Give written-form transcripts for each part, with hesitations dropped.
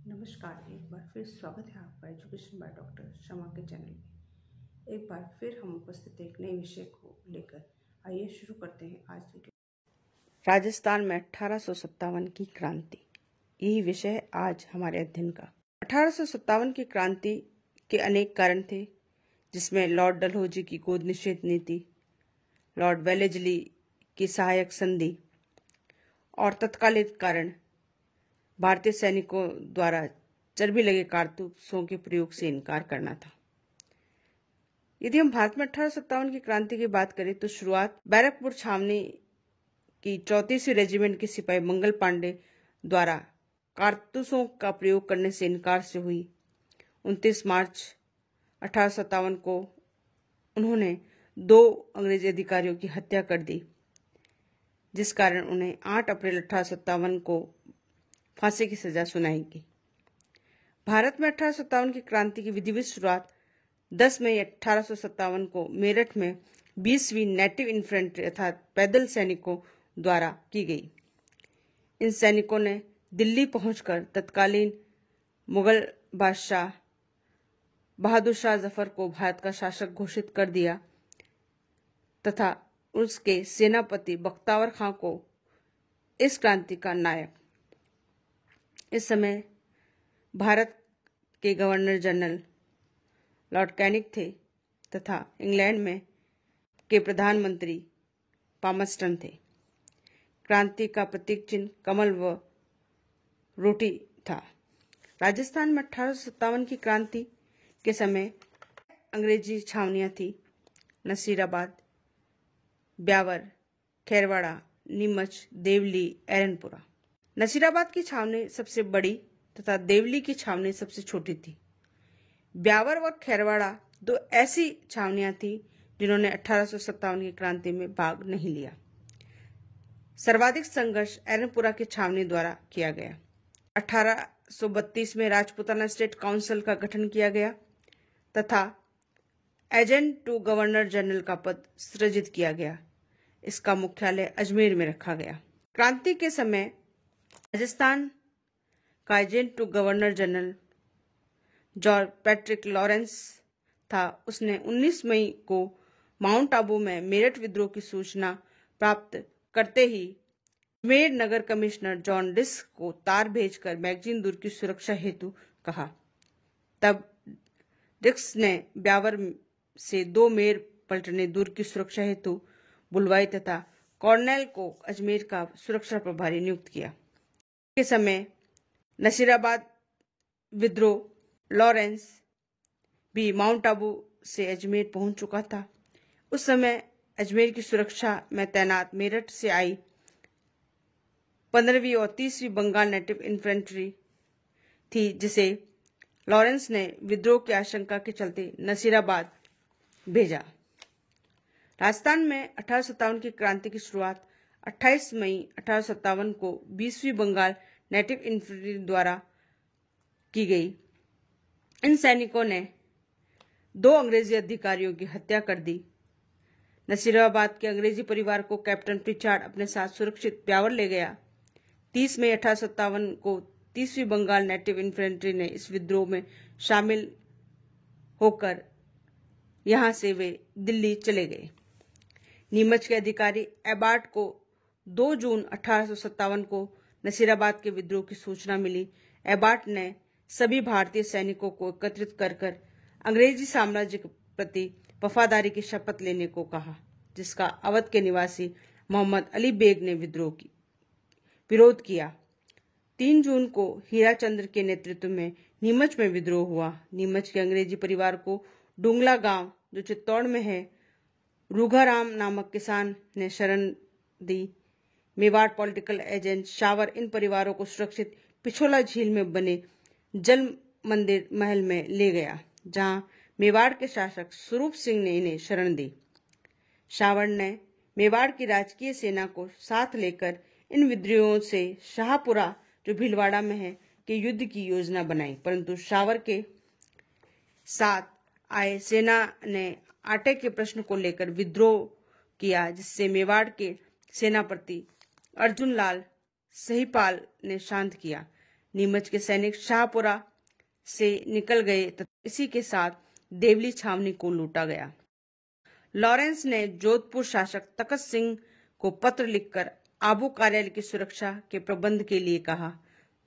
नमस्कार, एक बार फिर स्वागत है आपका एजुकेशन बाय डॉक्टर शमा के चैनल में। एक बार फिर हम उपस्थित एक नए विषय को लेकर आइए शुरू करते हैं आज की क्लास। राजस्थान में 1857 की क्रांति, यही विषय है आज हमारे अध्ययन का। 1857 की क्रांति के अनेक कारण थे, जिसमें लॉर्ड डलहौजी की गोद निषेध नीति, लॉर्ड वेलेस्ली की सहायक संधि और तत्कालीन कारण भारतीय सैनिकों द्वारा चर्बी लगे कारतूसों के प्रयोग से इनकार करना था। यदि हम भारत में 1857 की क्रांति की बात करें तो शुरुआत बैरकपुर छावनी की 34वीं रेजिमेंट के सिपाही मंगल पांडे द्वारा कारतूसों का प्रयोग करने से इनकार से हुई। 29 मार्च 1857 को उन्होंने 2 अंग्रेजी अधिकारियों की हत्या कर दी, जिस कारण उन्हें 8 अप्रैल 1857 को फांसी की सजा सुनाई गई। भारत में 1857 की क्रांति की विधिवत शुरुआत 10 मई 1857 को मेरठ में 20वीं नेटिव इन्फेंट्री अर्थात पैदल सैनिकों द्वारा की गई। इन सैनिकों ने दिल्ली पहुंचकर तत्कालीन मुगल बादशाह बहादुर शाह जफर को भारत का शासक घोषित कर दिया तथा उसके सेनापति बख्तियार खां को इस क्रांति का नायक। इस समय भारत के गवर्नर जनरल लॉर्ड कैनिंग थे तथा इंग्लैंड में के प्रधानमंत्री पामस्टन थे। क्रांति का प्रतीक चिन्ह कमल व रोटी था। राजस्थान में 1857 की क्रांति के समय अंग्रेजी छावनियां थी: नसीराबाद, ब्यावर, खेरवाड़ा, नीमच, देवली, एरनपुरा। नसीराबाद की छावनी सबसे बड़ी तथा देवली की छावनी सबसे छोटी थी। ब्यावर व खेरवाड़ा 2 ऐसी छावनियां थी जिन्होंने 1857 की क्रांति में भाग नहीं लिया। सर्वाधिक संघर्ष एरनपुरा की छावनी द्वारा किया गया। 1832 में राजपूताना स्टेट काउंसिल का गठन किया गया तथा एजेंट टू गवर्नर जनरल का पद सृजित किया गया। इसका मुख्यालय अजमेर में रखा गया। क्रांति के समय राजस्थान का agent to governor general George Patrick Lawrence था। उसने 19 मई को माउंट आबू में मेरठ विद्रोह की सूचना प्राप्त करते ही अजमेर नगर कमिश्नर जॉन डिस्क को तार भेजकर मैगजीन दुर्ग की सुरक्षा हेतु कहा। तब डिस्क ने ब्यावर से 2 मेयर पलटने दुर्ग की सुरक्षा हेतु बुलवाई तथा कॉर्नेल को अजमेर का सुरक्षा प्रभारी नियुक्त किया। के समय नसीराबाद विद्रोह लॉरेंस भी माउंट आबू से अजमेर पहुंच चुका था। उस समय अजमेर की सुरक्षा में तैनात मेरठ से आई 15वीं और 30वीं बंगाल नेटिव इन्फेंट्री थी, जिसे लॉरेंस ने विद्रोह की आशंका के चलते नसीराबाद भेजा। राजस्थान में 1857 की क्रांति की शुरुआत 28 मई 1857 को 20वीं बंगाल नेटिव इन्फेंट्री द्वारा की गई। इन सैनिकों ने 2 अंग्रेजी अधिकारियों की हत्या कर दी। नसीराबाद के अंग्रेजी परिवार को कैप्टन प्रिचार्ड अपने साथ सुरक्षित ब्यावर ले गया। 30 मई 1857 को 30वीं बंगाल नेटिव इन्फेंट्री ने इस विद्रोह में शामिल होकर यहां से वे दिल्ली चले गए। नीमच के अधिकारी एबार्ट को 2 जून 1857 को नसीराबाद के विद्रोह की सूचना मिली। एबार्ट ने सभी भारतीय सैनिकों को एकत्रित कर अंग्रेजी साम्राज्य के प्रति वफादारी की शपथ लेने को कहा, जिसका अवध के निवासी मोहम्मद अली बेग ने विरोध किया। 3 जून को हीराचंद्र के नेतृत्व में नीमच में विद्रोह हुआ। नीमच के अंग्रेजी परिवार को डुंगला गांव, जो चित्तौड़ में है, रूघाराम नामक किसान ने शरण दी। मेवाड़ पॉलिटिकल एजेंट शावर इन परिवारों को सुरक्षित पिछोला झील में बने जल मंदिर महल में ले गया, जहां मेवाड़ के शासक स्वरूप सिंह ने इन्हें शरण दी। शावर ने मेवाड़ की राजकीय सेना को साथ लेकर इन विद्रोहियों से शाहपुरा, जो भीलवाड़ा में है, के युद्ध की योजना बनाई, परंतु शावर के साथ आए सेना ने आटे के प्रश्न को लेकर विद्रोह किया, जिससे मेवाड़ के सेनापति अर्जुन लाल सहीपाल ने शांत किया। नीमच के सैनिक शाहपुरा से निकल गए तथा इसी के साथ देवली छावनी को लूटा गया। लॉरेंस ने जोधपुर शासक तखत सिंह को पत्र लिखकर आबू कार्यालय की सुरक्षा के प्रबंध के लिए कहा।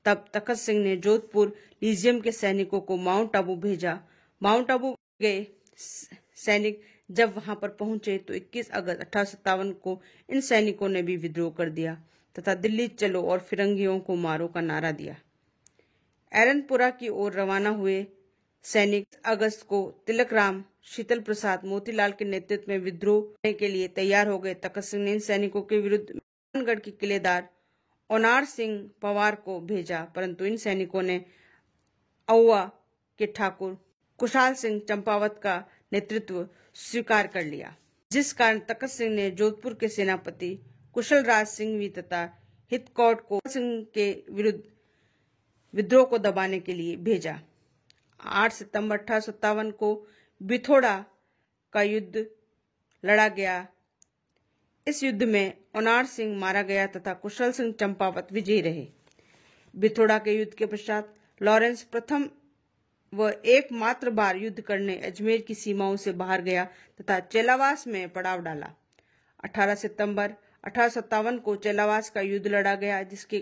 तब तखत सिंह ने जोधपुर लीजियम के सैनिकों को माउंट आबू भेजा। माउंट आबू गए सैनिक जब वहां पर पहुंचे तो 21 अगस्त 1857 को इन सैनिकों ने भी विद्रोह कर दिया तथा दिल्ली चलो और फिरंगियों को मारो का नारा दिया। एरनपुरा की ओर रवाना हुए सैनिक अगस्त को तिलकराम, शीतल प्रसाद, मोतीलाल के नेतृत्व में विद्रोह करने के लिए तैयार हो गए। तखत सिंह ने इन सैनिकों के विरुद्ध मेहरानगढ़ के किलेदार ओनार सिंह पवार को भेजा, परंतु इन सैनिकों ने अउवा के ठाकुर कुशाल सिंह चंपावत का नेतृत्व स्वीकार कर लिया, जिस कारण तखत सिंह ने जोधपुर के सेनापति कुशल राज सिंघवी तथा हितकौट को सिंह के विरुद्ध विद्रोह को दबाने के लिए भेजा। 8 सितंबर 1857 को बिथोड़ा का युद्ध लड़ा गया। इस युद्ध में ओनार सिंह मारा गया तथा कुशल सिंह चंपावत विजयी रहे। बिथोड़ा के युद्ध के पश्चात लॉरेंस प्रथम व एकमात्र बार युद्ध करने अजमेर की सीमाओं से बाहर गया तथा चेलावास में पड़ाव डाला। 18 सितंबर 1857 को चेलावास का युद्ध लड़ा गया, जिसके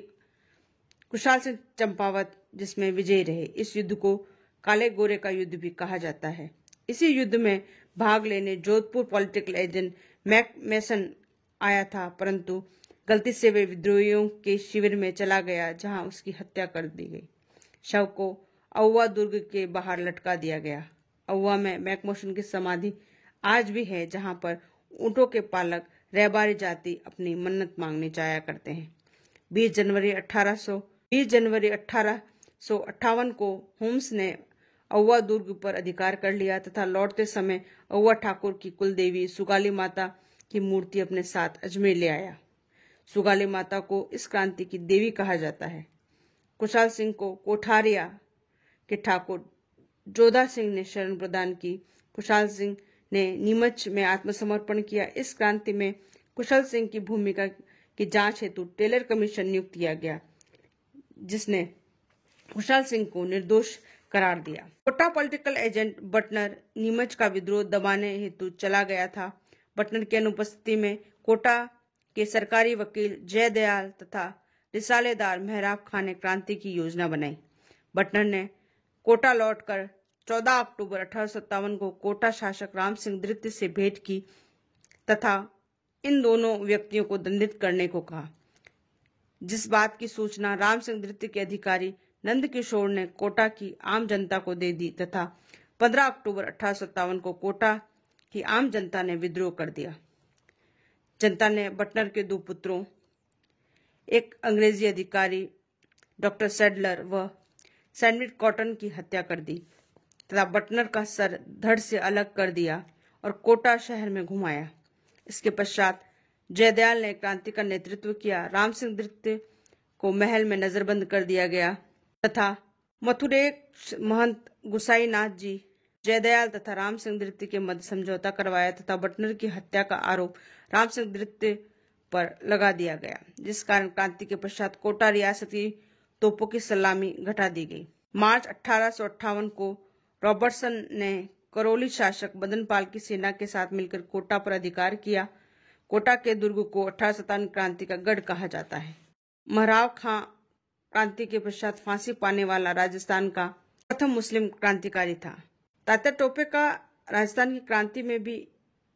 कुशाल सिंह चंपावत जिसमें विजयी रहे। इस युद्ध को काले गोरे का युद्ध भी कहा जाता है। इसी युद्ध में भाग लेने जोधपुर पॉलिटिकल एजेंट मैकमेसन आया था, परंतु गलती से वे विद्रोहियों के शिविर में चला गया, जहां उसकी हत्या कर दी गई। शव को अउवा दुर्ग के बाहर लटका दिया गया। अउवा में मैकमोशन की समाधि आज भी है, जहां पर ऊंटों के पालक रैबारी जाति अपनी मन्नत मांगने जाया करते हैं। 20 जनवरी 1858 को होम्स ने अउवा दुर्ग पर अधिकार कर लिया तथा लौटते समय अउवा ठाकुर की कुलदेवी सुगाली माता की मूर्ति अपने साथ अजमेर ले आया। सुगाली माता को इस क्रांति की देवी कहा जाता है। कुशाल सिंह को कोठारिया के ठाकुर जोधा सिंह ने शरण प्रदान की। कुशाल सिंह ने नीमच में आत्मसमर्पण किया। इस क्रांति में कुशल सिंह की भूमिका की जांच हेतु टेलर कमीशन नियुक्त किया गया, जिसने कुशाल सिंह को निर्दोष करार दिया। कोटा पॉलिटिकल एजेंट बटनर नीमच का विद्रोह दबाने हेतु चला गया था। बटनर की अनुपस्थिति में कोटा के सरकारी वकील जयदयाल तथा रिसालेदार मेहराब खान ने क्रांति की योजना बनाई। बटनर ने कोटा लौटकर 14 अक्टूबर 1857 को कोटा शासक राम सिंह द्वितीय से भेंट की तथा इन दोनों व्यक्तियों को दंडित करने को कहा, जिस बात की सूचना राम सिंह द्वितीय के अधिकारी नंद किशोर ने कोटा की आम जनता को दे दी तथा 15 अक्टूबर 1857 को कोटा की आम जनता ने विद्रोह कर दिया। जनता ने बटनर के 2 पुत्रों, एक अंग्रेजी अधिकारी डॉक्टर सैडलर व सैंडविच कॉटन की हत्या कर दी तथा बटनर का सर धड़ से अलग कर दिया और कोटा शहर में घुमाया। इसके पश्चात जयदयाल ने क्रांति का नेतृत्व किया। राम सिंह द्वितीय को महल में नजरबंद कर दिया गया तथा मथुरेश महंत गुसाईनाथ जी जयदयाल तथा राम सिंह द्वितीय के मध्य समझौता करवाया तथा बटनर की हत्या का आरोप राम सिंह द्वितीय पर लगा दिया गया, जिस कारण क्रांति के पश्चात कोटा रियासती तोपों की सलामी घटा दी गई। मार्च 1858 को रॉबर्टसन ने करौली शासक मदनपाल की सेना के साथ मिलकर कोटा पर अधिकार किया। कोटा के दुर्ग को 1857 क्रांति का गढ़ कहा जाता है। महराव खां क्रांति के पश्चात फांसी पाने वाला राजस्थान का प्रथम मुस्लिम क्रांतिकारी था। तात्या टोपे का राजस्थान की क्रांति में भी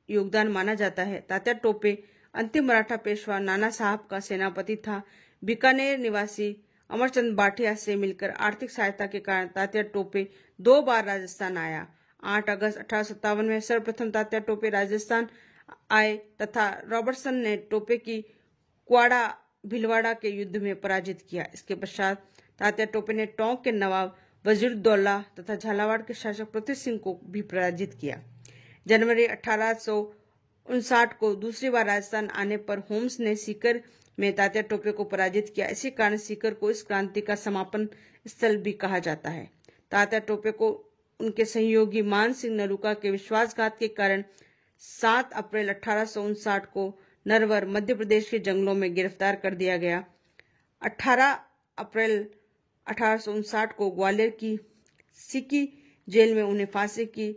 योगदान माना जाता है। तात्या टोपे अंतिम मराठा पेशवा नाना साहब का सेनापति था। बीकानेर निवासी अमरचंद बाठिया से मिलकर आर्थिक सहायता के कारण तात्या टोपे 2 बार राजस्थान आया। 8 अगस्त 1857 में सर्वप्रथम तात्या टोपे राजस्थान आए तथा रॉबर्टसन ने टोपे की क्वाड़ा भीलवाड़ा के युद्ध में पराजित किया। इसके पश्चात तात्या टोपे ने टोंक के नवाब वजीरुद्दौला तथा झालावाड़ के शासक पृथ्वी सिंह को भी पराजित किया। जनवरी 1859 को दूसरी बार राजस्थान आने पर होम्स ने सीकर में तात्या टोपे को पराजित किया। इसी कारण सीकर को इस क्रांति का समापन स्थल भी कहा जाता है। तात्या टोपे को उनके सहयोगी मान सिंह नरूका के विश्वासघात के कारण 7 अप्रैल 1859 को नरवर मध्य प्रदेश के जंगलों में गिरफ्तार कर दिया गया। 18 अप्रैल 1859 को ग्वालियर की सिकी जेल में उन्हें फांसी की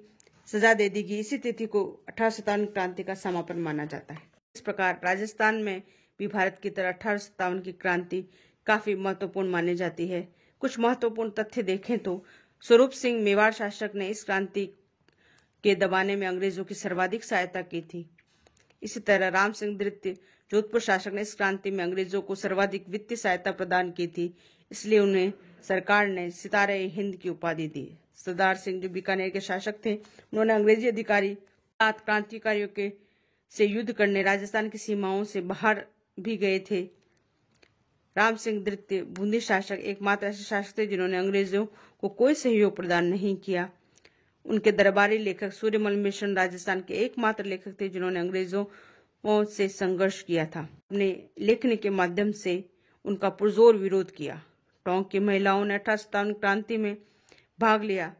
सजा दे दी गई। इसी तिथि को 1857 क्रांति का समापन माना जाता है। इस प्रकार राजस्थान में भी भारत की तरह 1857 की क्रांति काफी महत्वपूर्ण मानी जाती है। कुछ महत्वपूर्ण तथ्य देखें तो स्वरूप सिंह मेवाड़ शासक ने इस क्रांति के दबाने में अंग्रेजों की सर्वाधिक सहायता की थी। इसी तरह राम सिंह द्वितीय जोधपुर शासक ने इस क्रांति में अंग्रेजों को सर्वाधिक वित्तीय सहायता प्रदान की थी, इसलिए उन्हें सरकार ने सितारे हिंद की उपाधि दी। सरदार सिंह जो बीकानेर के शासक थे, उन्होंने अंग्रेजी अधिकारी क्रांतिकारियों के से युद्ध करने राजस्थान की सीमाओं से बाहर भी गए थे। राम सिंह द्वितीय बूंदी शासक एकमात्र ऐसे शासक थे जिन्होंने अंग्रेजों को कोई सहयोग प्रदान नहीं किया। उनके दरबारी लेखक सूर्यमल मिश्र राजस्थान के एकमात्र लेखक थे जिन्होंने अंग्रेजों से संघर्ष किया था। अपने लेखनी के माध्यम से उनका पुरजोर विरोध किया। टोंक की महिलाओं ने 1857 क्रांति में भाग लिया।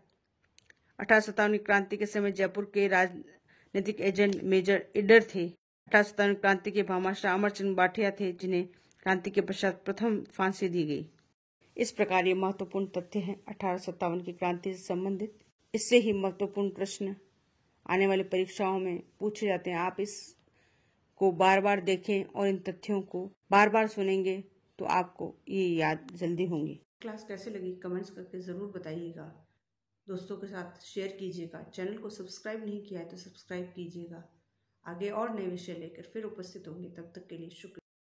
1857 क्रांति के समय जयपुर के राजनीतिक एजेंट मेजर इडर थे। 1857 क्रांति के भामाशाह अमरचंद बाठिया थे, जिन्हें क्रांति के पश्चात प्रथम फांसी दी गई। इस प्रकार ये महत्वपूर्ण तथ्य हैं 1857 की क्रांति से संबंधित। इससे ही महत्वपूर्ण प्रश्न आने वाली परीक्षाओं में पूछे जाते हैं। आप इसको बार बार देखें और इन तथ्यों को बार बार सुनेंगे तो आपको ये याद जल्दी होंगी। क्लास कैसे लगी कमेंट्स करके ज़रूर बताइएगा। दोस्तों के साथ शेयर कीजिएगा। चैनल को सब्सक्राइब नहीं किया है तो सब्सक्राइब कीजिएगा। आगे और नए विषय लेकर फिर उपस्थित होंगे। तब तक के लिए शुक्रिया।